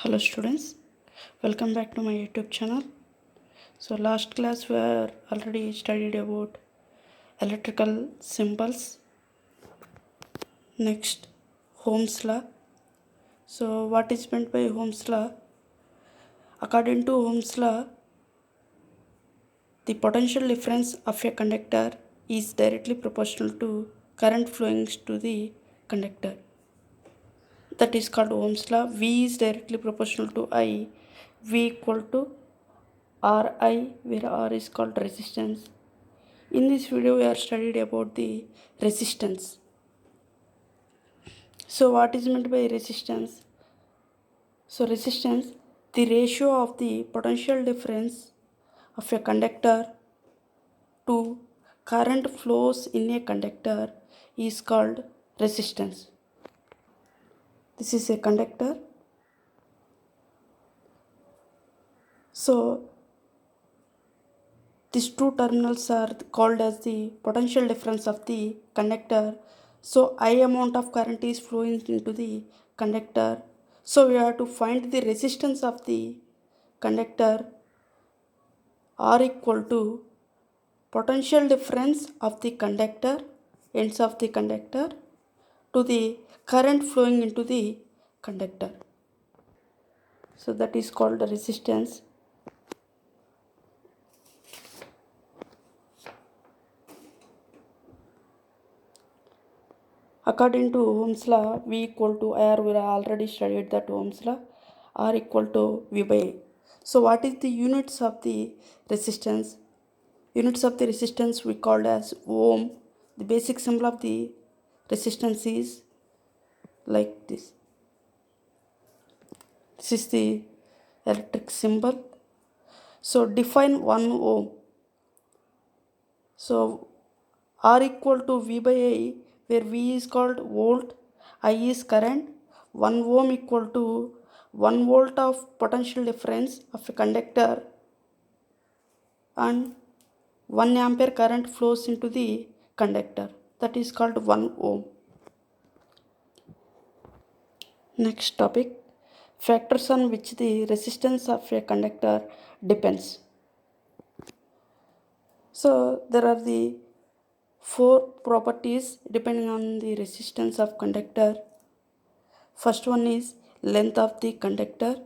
Hello students, welcome back to my YouTube channel. So last class we are already studied about electrical symbols. Next, Ohm's law. So what is meant by Ohm's law? According to Ohm's law, the potential difference of a conductor is directly proportional to current flowing to the conductor. That is called Ohm's law. V is directly proportional to I. V equal to Ri, where R is called resistance. In this video, we are studied about the resistance. So, what is meant by resistance? So, resistance, the ratio of the potential difference of a conductor to current flows in a conductor is called resistance. This is a conductor. So, these two terminals are called as the potential difference of the conductor. So, I amount of current is flowing into the conductor. So, we have to find the resistance of the conductor R equal to potential difference of the conductor, ends of the conductor, to the current flowing into the conductor. So, that is called the resistance. According to Ohm's law, V equal to R, we have already studied that Ohm's law, R equal to V by A. So what is the units of the resistance? Units of the resistance we called as ohm. The basic symbol of the resistance is like this. This is the electric symbol. So define 1 ohm. So R equal to V by I, where V is called volt, I is current, 1 ohm equal to 1 volt of potential difference of a conductor, and 1 ampere current flows into the conductor. That is called 1 ohm. Next topic, factors on which the resistance of a conductor depends. So there are the 4 properties depending on the resistance of conductor. First one is length of the conductor.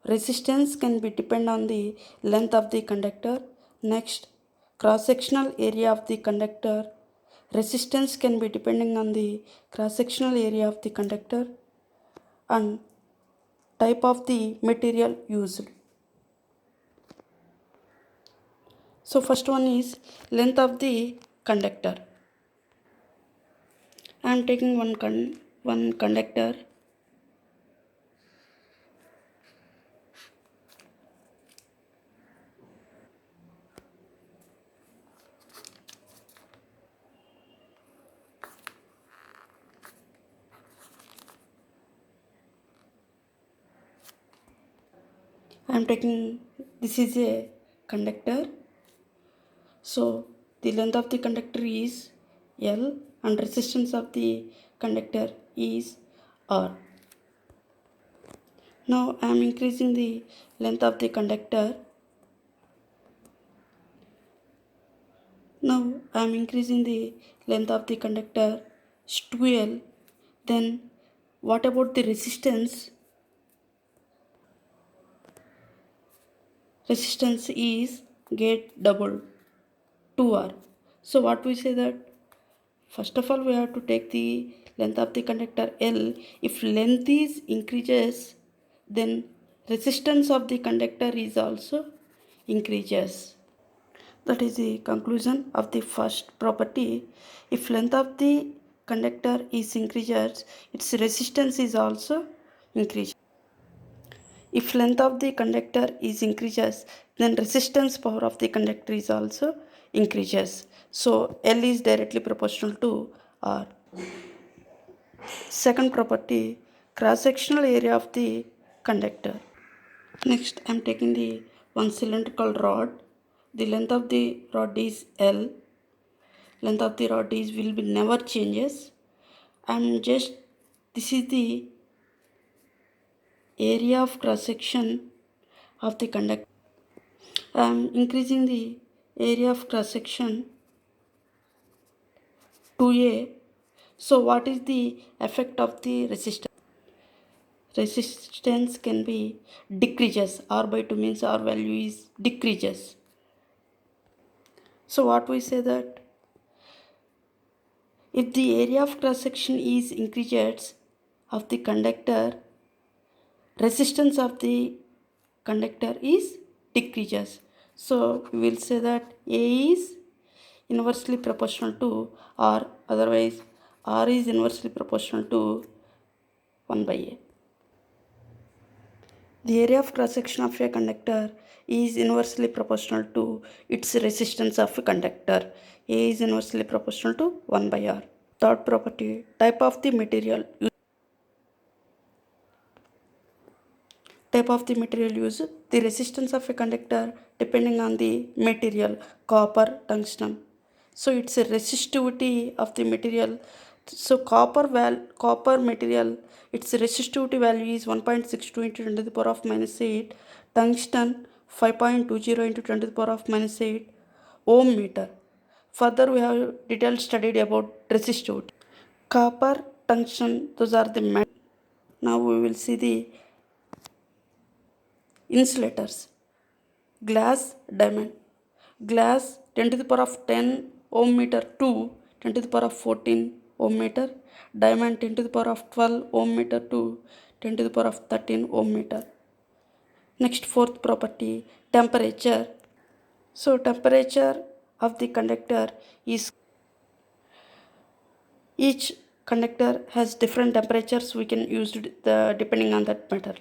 Resistance can be depend on the length of the conductor. Next, cross-sectional area of the conductor. Resistance can be depending on the cross-sectional area of the conductor and type of the material used. So first one is length of the conductor. I am taking one conductor. I am taking, this is a conductor. So the length of the conductor is L and resistance of the conductor is R. Now I am increasing the length of the conductor. Now I am increasing the length of the conductor is 2L. Then what about the resistance? Resistance is get double 2R. So what we say that first of all we have to take the length of the conductor L. If length is increases, then resistance of the conductor is also increases. That is the conclusion of the first property. If length of the conductor is increases, its resistance is also increases. If length of the conductor is increases, then resistance power of the conductor is also increases. So L is directly proportional to R. Second property, cross-sectional area of the conductor. Next, I am taking the one cylindrical rod. The length of the rod is L. Length of the rod is will be never changes. I am just, this is the area of cross section of the conductor. I am increasing the area of cross section to A. So what is the effect of the resistance? Resistance can be decreases. R by 2 means R value is decreases. So what we say that if the area of cross section is increases of the conductor, resistance of the conductor is decreases. So we will say that A is inversely proportional to R, otherwise R is inversely proportional to 1 by A. The area of cross section of a conductor is inversely proportional to its resistance of a conductor. A is inversely proportional to 1 by R. Third property, type of the material. Type of the material used, the resistance of a conductor depending on the material, copper, tungsten. So it's a resistivity of the material. So copper material, its resistivity value is 1.62 into 10 to the power of minus 8. Tungsten 5.20 into 10 to the power of minus 8 ohm meter. Further, we have detailed studied about resistivity. Copper, tungsten, those are the metals. Now we will see the insulators. Glass, diamond. Glass 10 to the power of 10 ohm meter to 10 to the power of 14 ohm meter. Diamond 10 to the power of 12 ohm meter to 10 to the power of 13 ohm meter. Next, fourth property, temperature. So temperature of the conductor is, each conductor has different temperatures we can use depending on that metal.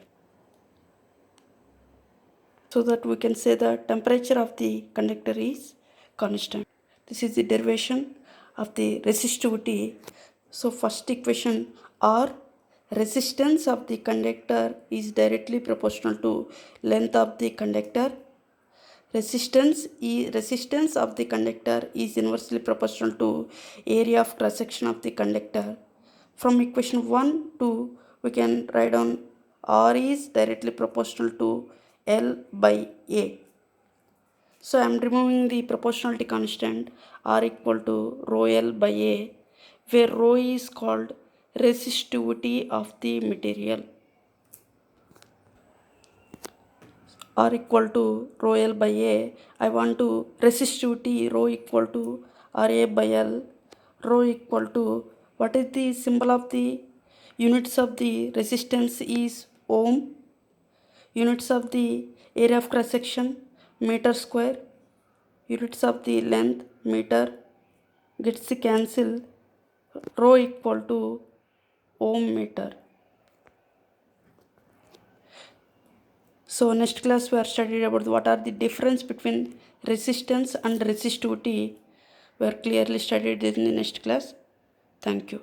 So that we can say the temperature of the conductor is constant. This is the derivation of the resistivity. So first equation, R, resistance of the conductor is directly proportional to length of the conductor. Resistance of the conductor is inversely proportional to area of cross section of the conductor. From equation 1 to we can write down R is directly proportional to L by A. So I am removing the proportionality constant R equal to rho L by A, where rho is called resistivity of the material. R equal to rho L by A. I want to resistivity rho equal to RA by L. Rho equal to, what is the symbol of the units of the resistance is ohm. Units of the area of cross section meter square. Units of the length meter gets cancelled. Rho equal to ohm meter. So next class we are studied about what are the difference between resistance and resistivity. We are clearly studied in the next class. Thank you.